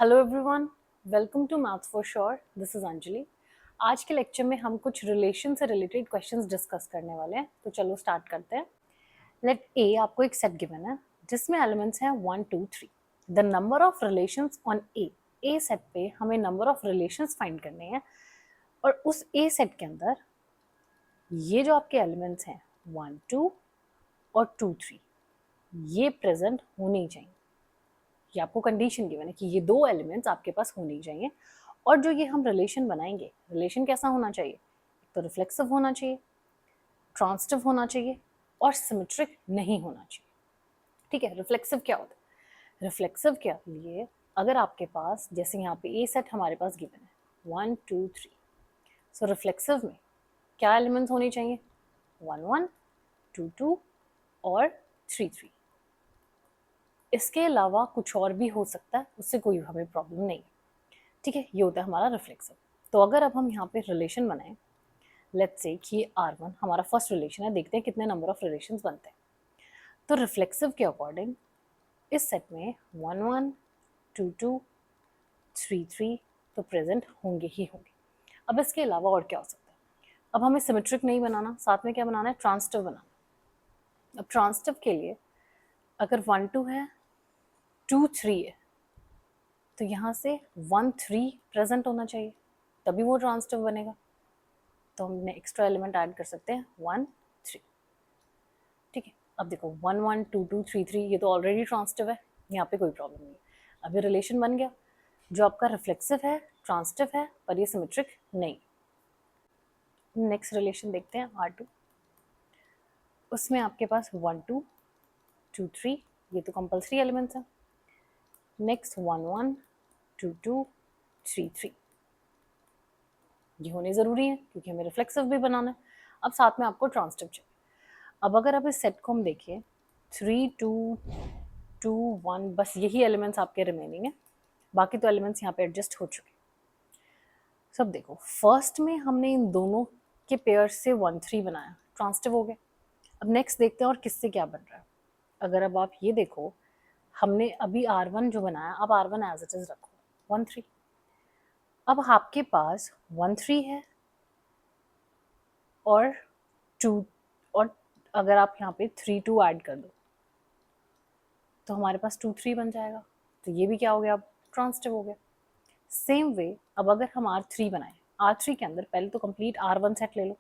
Hello everyone, welcome to maths for sure. This is Anjali. आज के lecture में हम कुछ रिलेशन से रिलेटेड क्वेश्चंस डिस्कस करने वाले हैं, तो चलो स्टार्ट करते हैं। लेट ए, आपको एक सेट गिवन है जिसमें एलिमेंट्स हैं 1 2 3। The number of relations on A set पे हमें नंबर ऑफ रिलेशंस फाइंड करने हैं, और उस ए सेट के अंदर ये जो आपके एलिमेंट्स हैं 1 2 और 2 3 ये प्रेजेंट होने ही चाहिए। ये आपको कंडीशन गिवन है कि ये दो एलिमेंट्स आपके पास होने ही चाहिए। और जो ये हम रिलेशन बनाएंगे, रिलेशन कैसा होना चाहिए? तो रिफ्लेक्सिव होना चाहिए, ट्रांसटिव होना चाहिए और सिमेट्रिक नहीं होना चाहिए। ठीक है, रिफ्लेक्सिव क्या होता है? रिफ्लेक्सिव के लिए अगर आपके पास जैसे यहाँ पे ए सेट हमारे पास गिवन है 1 2 3, सो रिफ्लेक्सिव में क्या एलिमेंट्स होने चाहिए? 1 1 2 2 और 3 3। इसके अलावा कुछ और भी हो सकता है, उससे कोई हमें प्रॉब्लम नहीं। ठीक है, ये होता है हमारा रिफ्लेक्सिव। तो अगर अब हम यहाँ पे रिलेशन बनाएं, लेट्स से कि R1 हमारा फर्स्ट रिलेशन है, देखते हैं कितने नंबर ऑफ रिलेशंस बनते हैं। तो रिफ्लेक्सिव के अकॉर्डिंग इस सेट में 1 1 2 2 3 3 तो प्रेजेंट होंगे ही होंगे। अब इसके अलावा और क्या हो सकता है? अब हमें सिमेट्रिक नहीं बनाना, साथ में क्या बनाना है? ट्रांसटिव बनाना। अब ट्रांसटिव के लिए अगर 1 2 है 2 3 है, तो यहाँ से 1 3 प्रेजेंट होना चाहिए, तभी वो ट्रांसटिव बनेगा। तो हमने एक्स्ट्रा एलिमेंट ऐड कर सकते हैं 1 3। ठीक है, अब देखो 1 1 2 2 3 3 ये तो ऑलरेडी ट्रांसटिव है, यहाँ पे कोई प्रॉब्लम नहीं है। अब ये रिलेशन बन गया जो आपका रिफ्लेक्सिव है, ट्रांसटिव है, पर ये सिमेट्रिक नहीं। नेक्स्ट रिलेशन देखते हैं R2। उसमें आपके पास 1 2 2 3 ये तो कंपल्सरी एलिमेंट्स हैं। नेक्स्ट 1 1 2 2 3 3 ये होने ज़रूरी है क्योंकि हमें रिफ्लेक्सिव भी बनाना है। अब साथ में आपको ट्रांसटिव चाहिए। अब अगर आप इस सेट को हम देखें 3 2 2 1, बस यही एलिमेंट्स आपके रिमेनिंग है, बाकी तो एलिमेंट्स यहाँ पे एडजस्ट हो चुके। सब देखो, फर्स्ट में हमने इन दोनों के पेयर से 1 3 बनाया, ट्रांसटिव हो गए। अब नेक्स्ट देखते हैं और किससे क्या बन रहा है। अगर अब आप ये देखो, हमने अभी R1 जो बनाया, अब R1 एज इट इज रखो 1 3। अब आपके पास 1 3 है और 2, और अगर आप यहाँ पे 3 2 ऐड कर दो तो हमारे पास 2 3 बन जाएगा। तो ये भी क्या हो गया? अब ट्रांसटिव हो गया। सेम वे अब अगर हम R3 बनाएं, R3 के अंदर पहले तो कंप्लीट R1 सेट ले लो,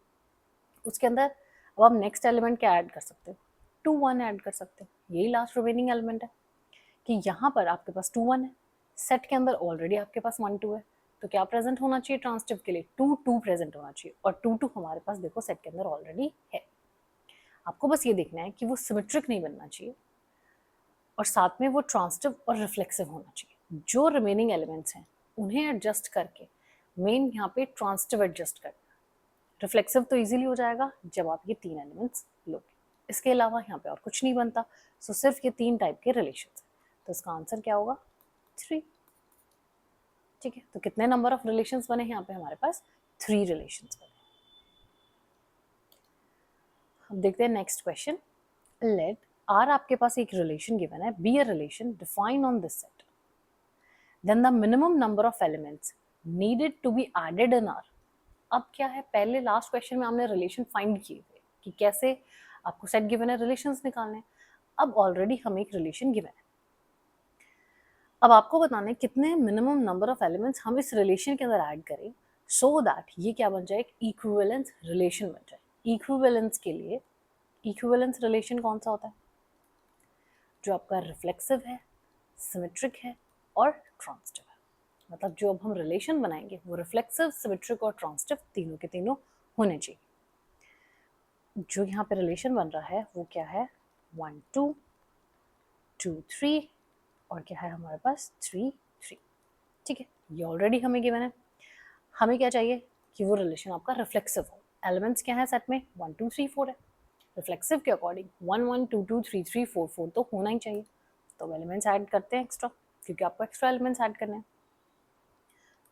उसके अंदर अब आप नेक्स्ट एलिमेंट क्या ऐड कर सकते हो? 2 1 ऐड कर सकते हो। यही लास्ट रिमेनिंग एलिमेंट है कि यहाँ पर आपके पास 2 1 है, सेट के अंदर ऑलरेडी आपके पास 1 2 है, तो क्या प्रेजेंट होना चाहिए ट्रांसटिव के लिए? 2 2 प्रेजेंट होना चाहिए, और 2 2 हमारे पास देखो सेट के अंदर ऑलरेडी है। आपको बस ये देखना है कि वो सिमेट्रिक नहीं बनना चाहिए, और साथ में वो ट्रांसटिव और रिफ्लेक्सिव होना चाहिए। जो रिमेनिंग एलिमेंट्स हैं उन्हें एडजस्ट करके मेन यहाँ पे ट्रांसटिव एडजस्ट करना। रिफ्लेक्सिव तो इजीली हो जाएगा जब आप ये तीन एलिमेंट्स लोगे। इसके अलावा यहाँ पे और कुछ नहीं बनता। सो सिर्फ ये तीन टाइप के रिलेशन है, तो इसका आंसर क्या होगा? 3। ठीक है, तो कितने नंबर ऑफ रिलेशंस बने यहाँ पे? हमारे पास 3 रिलेशंस बने। हम देखते हैं नेक्स्ट क्वेश्चन। लेट R आपके पास एक रिलेशन गिवन है, be a relation define on this set, then the minimum number of elements needed to be added in R। अब क्या है, पहले लास्ट क्वेश्चन में हमने रिलेशन फाइंड किए थे कि कैसे आपको सेट गिवन है, रिलेशंस निकालने हैं। अब ऑलरेडी हमें एक रिलेशन गिवन है, अब आपको बताना है कितने मिनिमम नंबर ऑफ एलिमेंट्स हम इस रिलेशन के अंदर ऐड करें सो दैट ये क्या बन जाए? एक इक्विवेलेंस रिलेशन बन जाए। इक्विवेलेंस के लिए इक्विवेलेंस रिलेशन कौन सा होता है? जो आपका रिफ्लेक्सिव है, सिमेट्रिक है और ट्रांसटिव है। मतलब जो अब हम रिलेशन बनाएंगे वो रिफ्लेक्सिव, सिमेट्रिक और ट्रांसटिव तीनों के तीनों होने चाहिए। जो यहाँ पे रिलेशन बन रहा है वो क्या है? 1 2 2 3 और क्या है हमारे पास? 3 3। ठीक है, ये ऑलरेडी हमें गिवन है। हमें क्या चाहिए? कि वो रिलेशन आपका रिफ्लेक्सिव हो। एलिमेंट्स क्या है सेट में? 1 2 3 4 है। रिफ्लेक्सिव के अकॉर्डिंग 1 1 2 2 3 3 4 4 तो होना ही चाहिए। तो एलिमेंट्स ऐड करते हैं एक्स्ट्रा, क्योंकि आपको एक्स्ट्रा एलिमेंट्स ऐड करने हैं।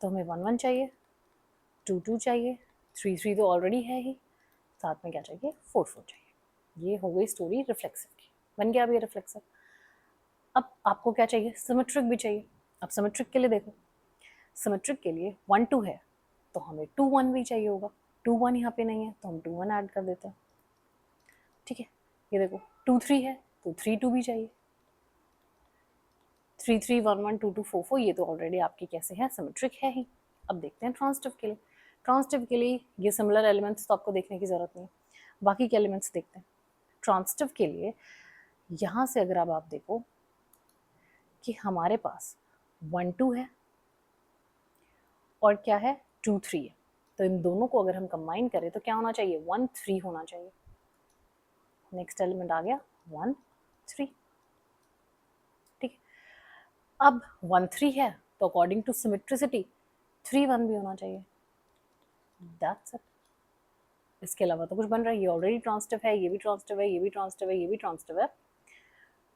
तो हमें 1 1 चाहिए, 2 2 चाहिए, 3 3 तो ऑलरेडी है ही, साथ में क्या चाहिए? 4 4 चाहिए। ये हो गई स्टोरी रिफ्लेक्सिव की, बन गया अब ये रिफ्लेक्सिव। अब आपको क्या चाहिए? सिमेट्रिक भी चाहिए। अब सिमेट्रिक के लिए देखो, सिमेट्रिक के लिए 1 2 है तो हमें 2 1 भी चाहिए होगा, 2 1 यहाँ पे नहीं है तो हम 2 1 ऐड कर देते हैं, ठीक है। ये देखो 2 3 है तो 3 2 भी चाहिए, 3 3 1 1 2 2 4 4, ये तो ऑलरेडी आपकी कैसे है, सिमेट्रिक है ही। अब देखते हैं ट्रांसिटिव के लिए। ट्रांसिटिव के लिए ये सिमिलर एलिमेंट्स तो आपको देखने की जरूरत नहीं है, बाकी के एलिमेंट्स देखते हैं। ट्रांसिटिव के लिए यहाँ से अगर अब आप देखो कि हमारे पास 1 2 है और क्या है 2 3 है, तो इन दोनों को अगर हम कंबाइन करें तो क्या होना चाहिए, 1 3 होना चाहिए। नेक्स्ट एलिमेंट आ गया 1 3, ठीक है। अब 1 3 है तो अकॉर्डिंग टू सिमेट्रिसिटी 3 1 भी होना चाहिए, दैट्स इट। इसके अलावा तो कुछ बन रहा है, ये ऑलरेडी ट्रांसिटिव है, ये भी ट्रांसिटिव है, ये भी ट्रांसिटिव है, ये भी ट्रांसिटिव है।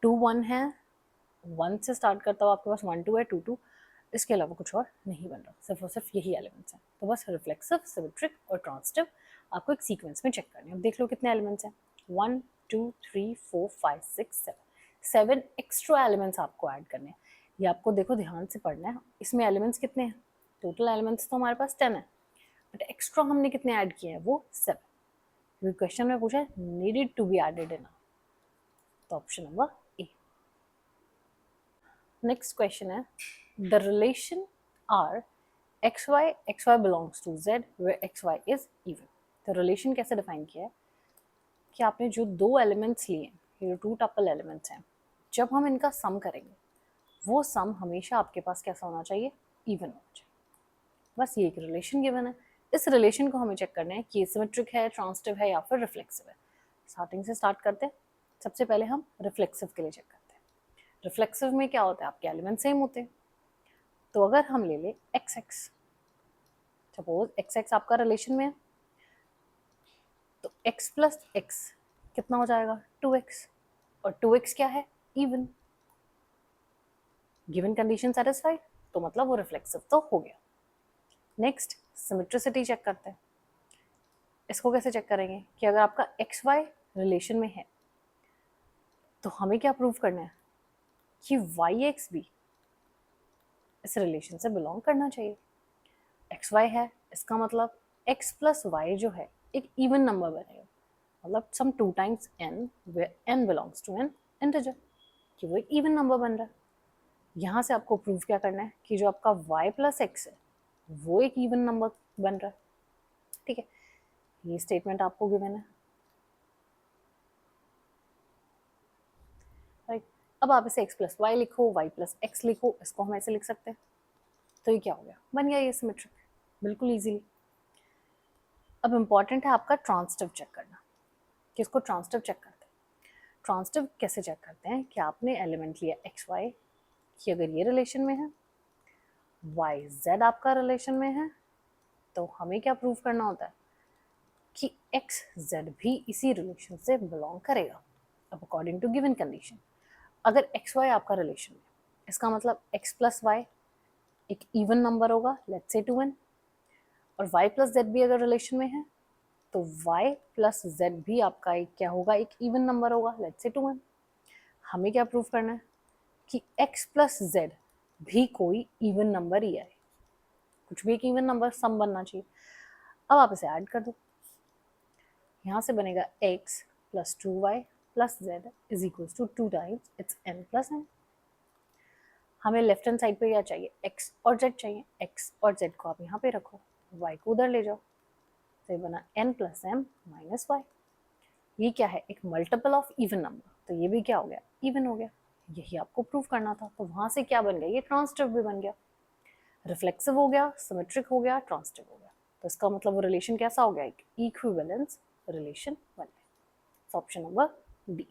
2 1 है, 1 से स्टार्ट करता हुआ आपके पास 1 2 है, 2 2, इसके अलावा कुछ और नहीं बन रहा, सिर्फ और सिर्फ यही एलिमेंट्स हैं। तो बस रिफ्लेक्सिव, सिमेट्रिक और ट्रांसिटिव आपको एक सीक्वेंस में चेक करने हैं। अब देख लो कितने एलिमेंट्स हैं, 1 2 3 4 5 6 7, 7 एक्स्ट्रा एलिमेंट्स आपको ऐड करने हैं। ये आपको देखो ध्यान से पढ़ना है, इसमें एलिमेंट्स कितने हैं, टोटल एलिमेंट्स तो हमारे पास 10 है, बट एक्स्ट्रा हमने कितने ऐड किए हैं, वो 7, क्योंकि क्वेश्चन में पूछा है needed to be added in, तो option number A. Next question है, the relation R xy belongs to z where xy is even. तो रिलेशन कैसे डिफाइन किया है कि आपने जो दो एलिमेंट्स लिए, ये जो टू टपल एलिमेंट्स हैं, जब हम इनका सम करेंगे वो सम हमेशा आपके पास कैसा होना चाहिए, इवन होना चाहिए। बस ये एक रिलेशन गिवन है, इस रिलेशन को हमें चेक करना है कि सिमेट्रिक है, ट्रांसिटिव है या फिर रिफ्लेक्सिव है। स्टार्टिंग से स्टार्ट करते हैं। सबसे पहले हम रिफ्लेक्सिव के लिए चेक करते हैं। रिफ्लेक्सिव में क्या होता है, आपके एलिमेंट सेम होते हैं। तो अगर हम ले ले x x, suppose x x आपका रिलेशन में है, तो x प्लस एक्स कितना हो जाएगा, 2x, और 2x क्या है, इवन। गिवन कंडीशन सेटिस्फाइड, तो मतलब वो रिफ्लेक्सिव तो हो गया। नेक्स्ट सिमेट्रिसिटी चेक करते हैं। इसको कैसे चेक करेंगे कि अगर आपका एक्स वाई रिलेशन में है तो हमें क्या प्रूव करना है कि वाई एक्स भी इस रिलेशन से बिलोंग करना चाहिए। एक्स वाई है, इसका मतलब एक्स प्लस वाई जो है एक इवन नंबर बनेगा, मतलब सम 2 times n where n belongs to an integer, कि वो एक इवन नंबर बन रहा है। यहाँ से आपको प्रूव क्या करना है कि जो आपका y प्लस एक्स है वो एक इवन नंबर बन रहा है, ठीक है। ये स्टेटमेंट आपको गिवन है, राइट। अब आप इसे x प्लस वाई लिखो, y प्लस एक्स लिखो, इसको हम ऐसे लिख सकते हैं। तो ये क्या हो गया, बन गया ये सिमेट्रिक, बिल्कुल इजीली। अब इम्पॉर्टेंट है आपका ट्रांसिटिव चेक करना, कि इसको ट्रांसिटिव चेक करते हैं। ट्रांसिटिव कैसे चेक करते हैं कि आपने एलिमेंट लिया एक्स वाई कि अगर ये रिलेशन में है, वाई जेड आपका रिलेशन में है, तो हमें क्या प्रूव करना होता है कि एक्स जेड भी इसी रिलेशन से बिलोंग करेगा। अब अकॉर्डिंग टू गिवन कंडीशन, अगर एक्स वाई आपका रिलेशन में, इसका मतलब एक्स प्लस वाई एक इवन नंबर होगा, लेट्स से 2n, और y प्लस जेड भी अगर रिलेशन में है तो y प्लस जेड भी आपका एक क्या होगा, एक इवन नंबर होगा, लेट्स से 2n। हमें क्या प्रूव करना है कि x प्लस जेड भी कोई इवन नंबर ही है, कुछ भी एक इवन नंबर सम बनना चाहिए। अब आप इसे ऐड कर दो, यहाँ से बनेगा x plus 2y plus z is equals to 2 times it's n plus n। हमें लेफ्ट हैंड साइड पे क्या चाहिए, x और z चाहिए, x और z को आप यहाँ पे रखो, y को उधर ले जाओ, तो ये बना n plus m minus y. ये क्या है, एक मल्टीपल ऑफ इवन नंबर, तो ये भी क्या हो गया, इवन हो गया। यही आपको प्रूव करना था, तो वहां से क्या बन गया, ये ट्रांसिटिव भी बन गया, रिफ्लेक्सिव हो गया, सिमेट्रिक हो गया, ट्रांसिटिव हो गया। तो इसका मतलब वो रिलेशन कैसा हो गया, एक इक्विवेलेंस रिलेशन बन गया। Option number D.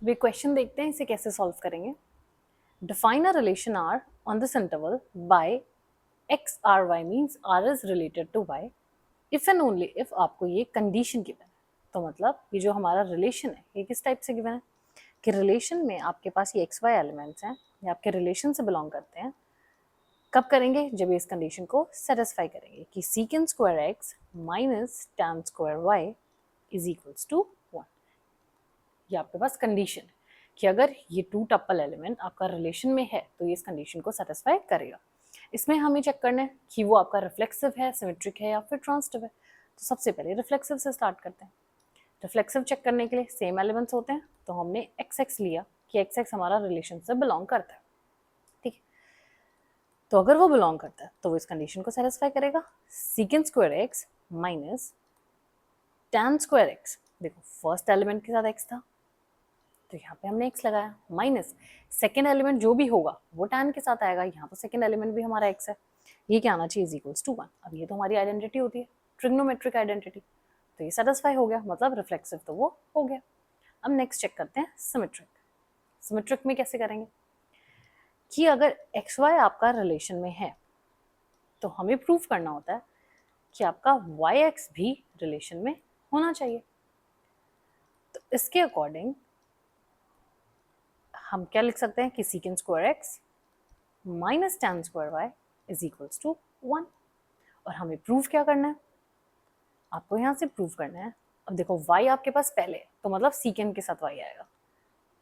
वे क्वेश्चन देखते हैं इसे कैसे सॉल्व करेंगे। Define a relation R on this interval by x R y means R is related to y if and only if आपको ये कंडीशन गिवन है। तो मतलब ये जो हमारा रिलेशन है ये किस टाइप से गिवन है कि रिलेशन में आपके पास ये एक्स वाई एलिमेंट्स हैं, ये आपके रिलेशन से बिलोंग करते हैं। कब करेंगे, जब इस कंडीशन को सेटिस्फाई करेंगे कि secant square x minus tan square y is equals to 1। ये आपके पास कंडीशन है कि अगर ये टू टप्पल एलिमेंट आपका रिलेशन में है तो ये इस कंडीशन को सेटिस्फाई करेगा। इसमें हमें चेक करना है कि वो आपका रिफ्लेक्सिव है, सिमेट्रिक है या फिर ट्रांसिटिव है। तो सबसे पहले रिफ्लेक्सिव से स्टार्ट करते हैं। रिफ्लेक्सिव चेक करने के लिए सेम एलिमेंट्स होते हैं, तो हमने XX लिया कि XX हमारा रिलेशन से बिलोंग करता है, ठीक है। तो अगर वो बिलोंग करता है तो वो इस कंडीशन को सेटिस्फाई करेगा। सीकेंड square x minus tan square x, देखो फर्स्ट एलिमेंट के साथ x था तो यहाँ पे हमने x लगाया, माइनस सेकेंड एलिमेंट जो भी होगा वो टैन के साथ आएगा, यहाँ पर सेकेंड एलिमेंट भी हमारा x है, ये क्या आना चाहिए, इज इक्वल्स टू 1। अब ये तो हमारी आइडेंटिटी होती है, ट्रिग्नोमेट्रिक आइडेंटिटी, तो ये सेटिस्फाई हो गया, मतलब रिफ्लेक्सिव तो वो हो गया। अब नेक्स्ट चेक करते हैं सिमेट्रिक। सिमेट्रिक में कैसे करेंगे कि अगर एक्स वाई आपका रिलेशन में है तो हमें प्रूव करना होता है कि आपका वाई एक्स भी रिलेशन में होना चाहिए। तो इसके अकॉर्डिंग हम क्या लिख सकते हैं कि secant square x minus tan square y is equals to 1। और हमें प्रूव क्या करना है, आपको यहाँ से प्रूव करना है। अब देखो y आपके पास पहले है तो मतलब सीकेंड के साथ y आएगा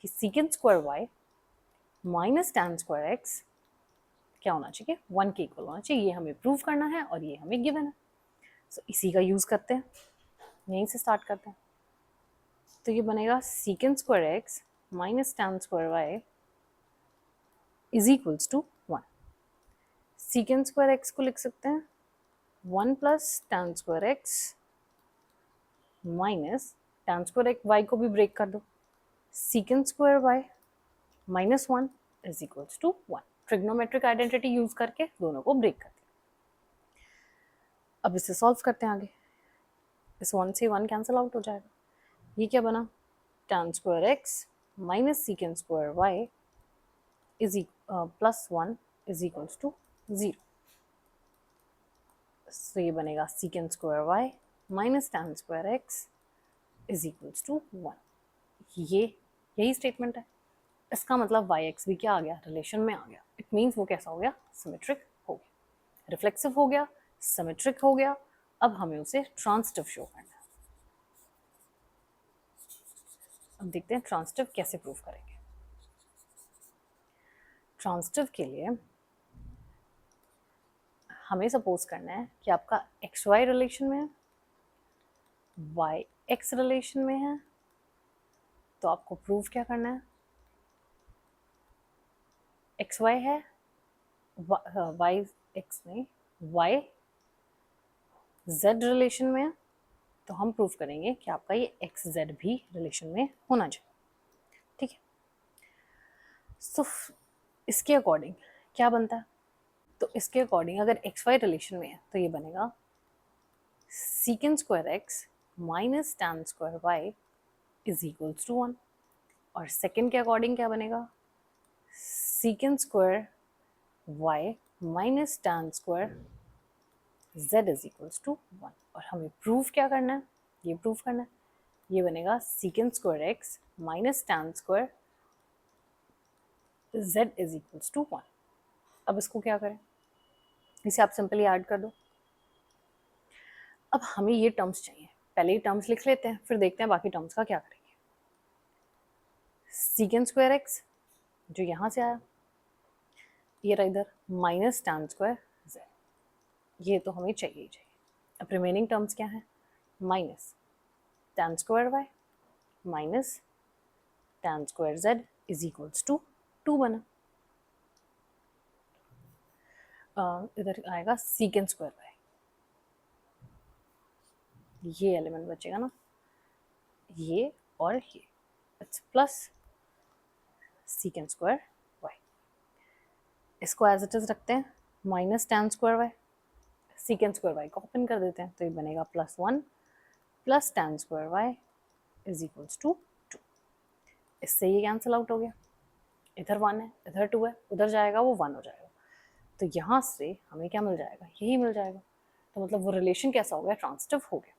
कि secant square y minus tan square x क्या होना चाहिए, 1 के इक्वल होना चाहिए। ये हमें प्रूव करना है और ये हमें गिवन है, सो इसी का यूज करते हैं, यहीं से स्टार्ट करते हैं। तो ये बनेगा secant square x minus tan square y is equals to 1। Secant square x को लिख सकते हैं 1 plus tan square x minus tan square x y को भी ब्रेक कर दो, secant square y minus 1 is equals to 1। Trigonometric identity use करके दोनों को ब्रेक करते हैं। अब इसे सॉल्व करते हैं आगे, इस 1 से 1 कैंसिल आउट हो जाएगा। ये क्या बना, tan square x minus secant square y is plus 1 is equals to 0। तो ये बनेगा secant square y minus tan square x is equals to 1। ये यही स्टेटमेंट है। इसका मतलब वाई एक्स भी क्या आ गया, रिलेशन में आ गया। इट मीन्स वो कैसा हो गया, सिमेट्रिक हो गया, रिफ्लेक्सिव हो गया, सिमेट्रिक हो गया। अब हमें उसे ट्रांसिटिव शो करना है। अब देखते हैं ट्रांसिटिव कैसे प्रूव करेंगे। ट्रांसिटिव के लिए हमें सपोज करना है कि आपका एक्स वाई रिलेशन में है, वाई एक्स रिलेशन में है, तो आपको प्रूव क्या करना है, एक्स वाई है, वाई एक्स नहीं वाई जेड रिलेशन में है, तो हम प्रूव करेंगे कि आपका ये एक्स जेड भी रिलेशन में होना चाहिए, ठीक है। सो इसके अकॉर्डिंग क्या बनता है, तो इसके अकॉर्डिंग अगर एक्स वाई रिलेशन में है तो ये बनेगा secant square x minus tan square y is equals to 1। और सेकेंड के अकॉर्डिंग क्या बनेगा, secant square y minus tan square z is equals to 1। और हमें प्रूफ क्या करना है, ये प्रूफ करना है, ये बनेगा secant square x minus tan square z is equals to 1। अब इसको क्या करें, इसे आप सिंपली ऐड कर दो। अब हमें ये टर्म्स चाहिए, पहले ये टर्म्स लिख लेते हैं फिर देखते हैं बाकी टर्म्स का क्या करेंगे। सीकेंड स्क्वायर एक्स जो यहाँ से आया, ये रहा इधर माइनस टैन स्क्वायर z, ये तो हमें चाहिए ही चाहिए। अब रिमेनिंग टर्म्स क्या है, minus tan square y minus tan square z is equals to 2 बना। इधर आएगा सीकेंड स्क्वायर वाई, ये एलिमेंट बचेगा ना, ये और ये, it's plus secant square y. इसको एज इट इज रखते हैं, minus tan square y, secant square y को ओपन कर देते हैं, तो ये बनेगा plus 1 plus tan square y is equals to 2। इससे ये कैंसिल आउट हो गया, इधर 1 है इधर 2 है, उधर जाएगा वो 1 हो जाएगा, तो यहाँ से हमें क्या मिल जाएगा, यही मिल जाएगा। तो मतलब वो रिलेशन कैसा हो गया, ट्रांसिटिव हो गया,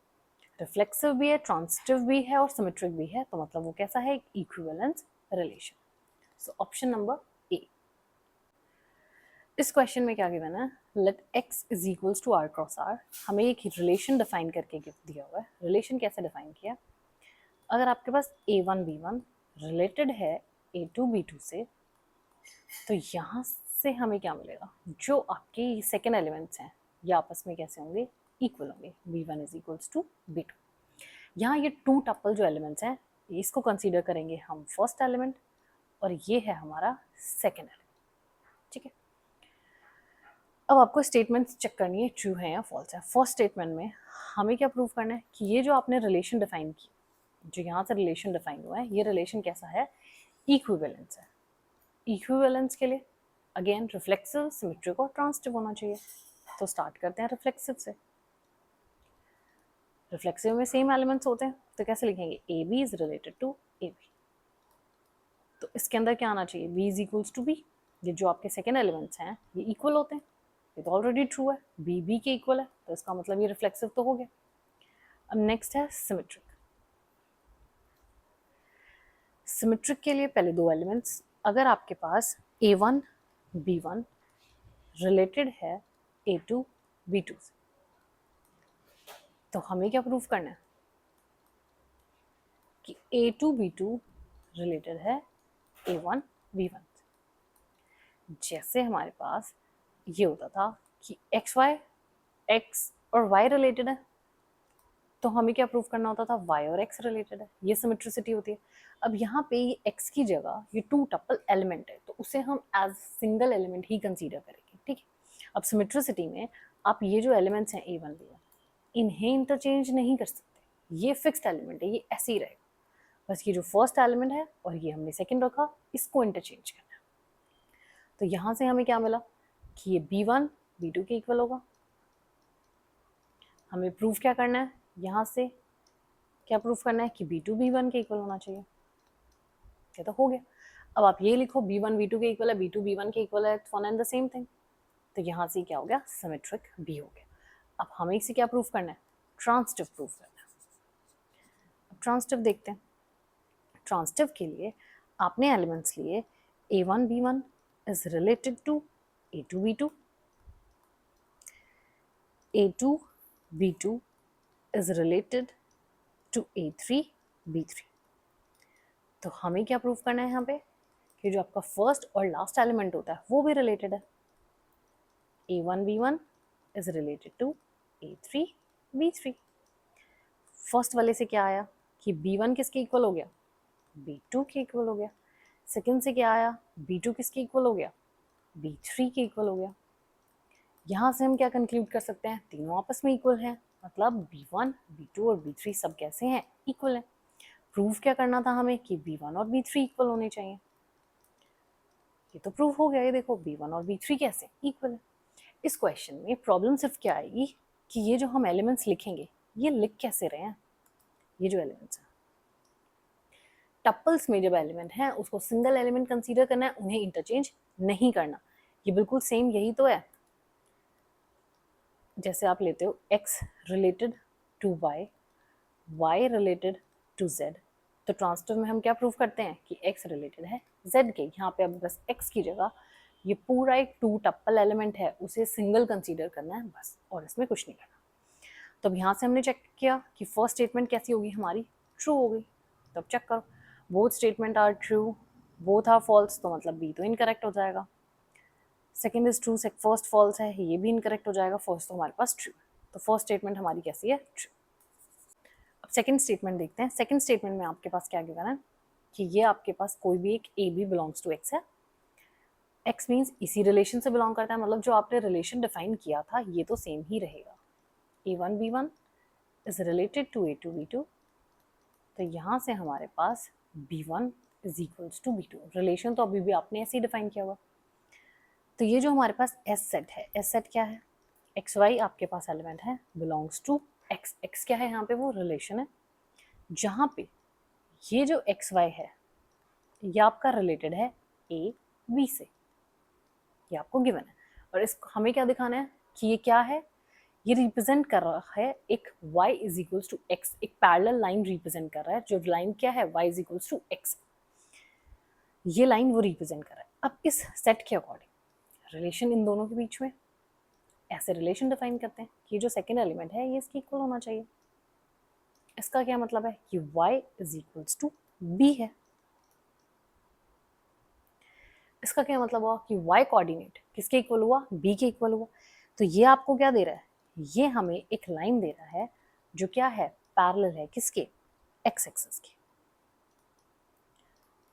रिफ्लेक्सिव भी है, ट्रांसिटिव भी है और सिमेट्रिक भी है, तो मतलब वो कैसा है, equivalence relation. So option number A. इस क्वेश्चन में क्या गिवन है, let x is equals to r cross r। हमें एक रिलेशन डिफाइन करके दिया हुआ है। रिलेशन कैसे डिफाइन किया, अगर आपके पास a1 b1 रिलेटेड है A2B2 से, तो यहाँ से हमें क्या मिलेगा, जो आपके सेकेंड एलिमेंट्स हैं ये आपस में कैसे होंगे, इक्वल होंगे, B1 is equals to B2। यहाँ ये टू टपल जो एलिमेंट्स हैं इसको कंसीडर करेंगे हम फर्स्ट एलिमेंट और ये है हमारा सेकेंड एलिमेंट, ठीक है। अब आपको स्टेटमेंट्स चेक करनी है ट्रू है या फॉल्स है। फर्स्ट स्टेटमेंट में हमें क्या प्रूव करना है कि ये जो आपने रिलेशन डिफाइन की, जो यहाँ से रिलेशन डिफाइन हुआ है, ये रिलेशन कैसा है, इक्विवेलेंस है। इक्विवेलेंस के लिए अगेन रिफ्लेक्सिव, सिमेट्रिक और ट्रांसिटिव होना चाहिए। तो स्टार्ट करते हैं रिफ्लेक्सिव से। रिफ्लेक्सिव में सेम एलिमेंट्स होते हैं, तो कैसे लिखेंगे, a b is related to a b. तो इसके अंदर क्या आना चाहिए, b is equals to b. ये जो आपके सेकेंड एलिमेंट्स हैं ये इक्वल होते हैं, ये तो ऑलरेडी ट्रू है, बी बी के इक्वल है, तो इसका मतलब ये रिफ्लेक्सिव तो हो गया। अब नेक्स्ट है सिमेट्रिक। सिमेट्रिक के लिए पहले दो एलिमेंट्स, अगर आपके पास A1 B1 रिलेटेड है A2 B2 से, तो हमें क्या प्रूफ करना है कि A2 B2 रिलेटेड है A1 B1 से। जैसे हमारे पास ये होता था कि X और Y रिलेटेड है, तो हमें क्या प्रूफ करना होता था, Y और X रिलेटेड है, ये सिमेट्रिसिटी होती है। अब यहाँ पे ये X की जगह ये टू टपल एलिमेंट है, तो उसे हम एज सिंगल एलिमेंट ही कंसीडर करेंगे, ठीक है। अब सिमेट्रिसिटी में आप ये जो एलिमेंट्स हैं A1 B1 इन्हें इंटरचेंज नहीं कर सकते, ये फिक्स्ड एलिमेंट है, ये ऐसे ही रहेगा। बस ये जो फर्स्ट एलिमेंट है और ये हमने सेकेंड रखा, इसको इंटरचेंज करना है। तो यहाँ से हमें क्या मिला कि ये B1 B2 के इक्वल होगा। हमें प्रूफ क्या करना है, यहाँ से क्या प्रूफ करना है कि B2 B1 के इक्वल होना चाहिए। ये तो हो गया। अब आप ये लिखो B1 B2 के इक्वल है, B2 B1 के इक्वल है, one and the same thing. तो यहाँ से क्या हो गया, सिमेट्रिक B हो गया। अब हमें इसे क्या प्रूफ करना है, ट्रांसिटिव प्रूफ करना है। अब ट्रांसिटिव देखते हैं। ट्रांसिटिव के लिए आपने एलिमेंट्स लिए A1 B1 is related to A2 B2, A2 B2 is related to A3 B3। तो हमें क्या प्रूफ करना है यहाँ पे कि जो आपका फर्स्ट और लास्ट एलिमेंट होता है वो भी रिलेटेड है। A1 B1 is related to A3 B3। First वाले से क्या आया कि B1 किसके इक्वल हो गया, B2 के इक्वल हो गया। सेकंड से क्या आया, B2 किसके इक्वल हो गया, B3 के इक्वल हो गया। यहाँ से हम क्या कंक्लूड कर सकते हैं, तीनों आपस में इक्वल हैं, मतलब B1 B2 और B3 सब कैसे हैं, इक्वल हैं। प्रूफ क्या करना था हमें कि B1 और B3 इक्वल होने चाहिए। ये तो प्रूफ हो गया, ये देखो B1 और B3 कैसे इक्वल है। इस क्वेश्चन में प्रॉब्लम सिर्फ क्या आएगी कि ये जो हम एलिमेंट्स लिखेंगे ये लिख कैसे रहे हैं। ये जो एलिमेंट्स हैं टपल्स में जब एलिमेंट है उसको सिंगल एलिमेंट कंसीडर करना है, उन्हें इंटरचेंज नहीं करना। ये बिल्कुल सेम यही तो है, जैसे आप लेते हो X related to Y related to Z, तो ट्रांसिटिव में हम क्या प्रूव करते हैं कि X रिलेटेड है Z के। यहाँ पे अब बस X की जगह ये पूरा एक टू टप्पल एलिमेंट है, उसे सिंगल कंसीडर करना है बस, और इसमें कुछ नहीं करना। तो अब यहाँ से हमने चेक किया कि फर्स्ट स्टेटमेंट कैसी होगी हमारी, ट्रू हो गई। तो अब चेक करो, both statement are true, both are false, तो मतलब बी तो इनकरेक्ट हो जाएगा। Second is true, first false है, ये भी इनकरेक्ट हो जाएगा, फर्स्ट तो हमारे पास ट्रू। तो फर्स्ट स्टेटमेंट हमारी कैसी है, ट्रू। अब सेकेंड स्टेटमेंट देखते हैं। सेकेंड स्टेटमेंट में आपके पास क्या गिवन है कि ये आपके पास कोई भी एक a b belongs to x है। एक्स मीन्स इसी रिलेशन से बिलोंग करता है, मतलब जो आपने रिलेशन डिफाइन किया था ये तो सेम ही रहेगा। A1 B1 is related to A2 B2, तो यहाँ से हमारे पास B1 is equals to B2। Relation तो अभी भी आपने ऐसे ही डिफाइन किया हुआ। तो ये जो हमारे पास एस सेट है, एस सेट क्या है, एक्स वाई आपके पास एलिमेंट है, बिलोंग्स टू एक्स। एक्स क्या है यहाँ पे, वो रिलेशन है जहाँ पे ये जो एक्स वाई है ये आपका रिलेटेड है ए बी से, ये आपको गिवन है। और इस हमें क्या दिखाना है कि ये क्या है, ये रिप्रेजेंट कर रहा है एक y is equals to x, एक पैरेलल लाइन रिप्रेजेंट कर रहा है। जो लाइन क्या है, y is equals to x, ये लाइन वो रिप्रेजेंट कर रहा है। अब इस सेट के अकॉर्डिंग रिलेशन इन दोनों के बीच में ऐसे रिलेशन डिफाइन करते हैं कि जो सेकेंड एलिमेंट है ये इसके इक्वल होना चाहिए। इसका क्या मतलब है कि y is equals to b है। इसका क्या मतलब हुआ कि y कोऑर्डिनेट किसके इक्वल हुआ, b के इक्वल हुआ। तो ये आपको क्या दे रहा है, ये हमें एक लाइन दे रहा है जो क्या है, पैरेलल है किसके, x एक्सिस के,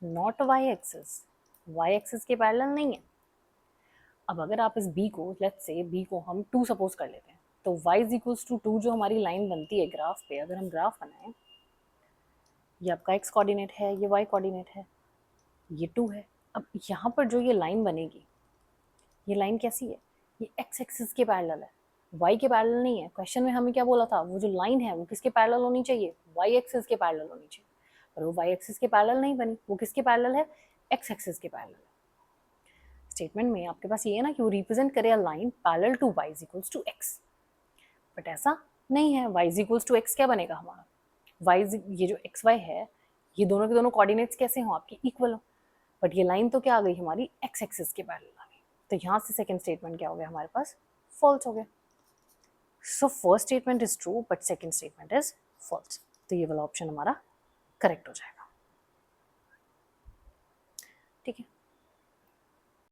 not y axis, y axis के पैरेलल नहीं है। अब अगर आप इस b को, लेट्स से b को हम 2 सपोज कर लेते हैं, तो y इज इक्वल्स टू 2 जो हमारी लाइन बनती है ग्राफ पे, अगर हम ग्राफ बनाएं, ये आपका x कोऑर्डिनेट है, ये y कोऑर्डिनेट है, ये 2 है। अब यहाँ पर जो ये लाइन बनेगी, ये लाइन कैसी है, ये x एक्सिस के पैरेलल है, y के पैरेलल नहीं है। क्वेश्चन में हमें क्या बोला था, वो जो लाइन है वो किसके पैरेलल होनी चाहिए, y एक्सिस के पैरेलल होनी चाहिए, पर वो y एक्सिस के पैरेलल नहीं बनी, वो किसके पैरेलल है, x एक्सिस के पैरेलल है। स्टेटमेंट में आपके पास ये है ना कि वो रिप्रेजेंट करे a line parallel to y is equals to x, but ऐसा नहीं है। y is equals to x क्या बनेगा हमारा, ये जो एक्स वाई है, ये दोनों के दोनों कोऑर्डिनेट्स कैसे हों, आपके इक्वल हो, बट ये लाइन तो क्या आ गई हमारी एक्स एक्सिस के पैरेलल आ गई। तो यहाँ से सेकंड स्टेटमेंट क्या हो गया हमारे पास, फॉल्स हो गया। So first statement is true but second statement is false, तो ये वाला ऑप्शन हमारा करेक्ट हो जाएगा। ठीक है।